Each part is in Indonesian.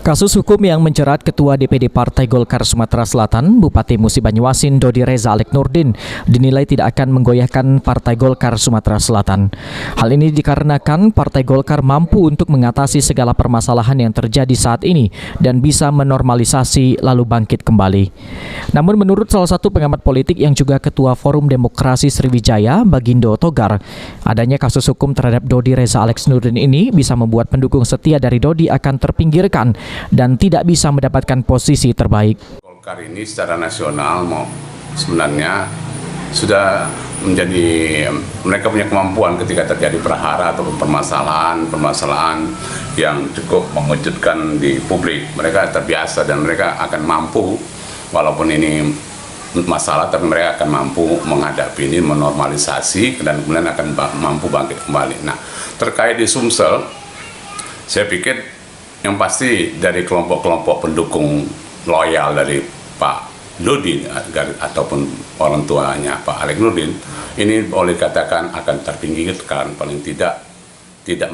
Kasus hukum yang menjerat Ketua DPD Partai Golkar Sumatera Selatan, Bupati Musi Banyuasin Dodi Reza Alex Nurdin, dinilai tidak akan menggoyahkan Partai Golkar Sumatera Selatan. Hal ini dikarenakan Partai Golkar mampu untuk mengatasi segala permasalahan yang terjadi saat ini dan bisa menormalisasi lalu bangkit kembali. Namun menurut salah satu pengamat politik yang juga Ketua Forum Demokrasi Sriwijaya, Bagindo Togar, adanya kasus hukum terhadap Dodi Reza Alex Nurdin ini bisa membuat pendukung setia dari Dodi akan terpinggirkan dan tidak bisa mendapatkan posisi terbaik. Golkar ini secara nasional sebenarnya sudah menjadi, mereka punya kemampuan ketika terjadi prahara atau permasalahan yang cukup mengejutkan di publik. Mereka terbiasa dan mereka akan mampu, walaupun ini masalah, tapi mereka akan mampu menghadapi ini, menormalisasi, dan kemudian akan mampu bangkit kembali. Nah, terkait di Sumsel, saya pikir yang pasti dari kelompok-kelompok pendukung loyal dari Pak Dodi ataupun orang tuanya Pak Alex Nurdin ini boleh katakan akan terpinggirkan, paling tidak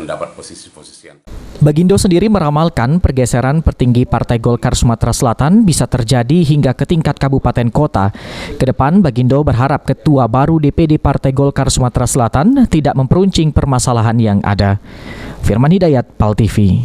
mendapat posisi-posisi yang. Bagindo sendiri meramalkan pergeseran petinggi Partai Golkar Sumatera Selatan bisa terjadi hingga ke tingkat kabupaten kota. Kedepan Bagindo berharap ketua baru DPD Partai Golkar Sumatera Selatan tidak memperuncing permasalahan yang ada. Firman Hidayat, PAL TV.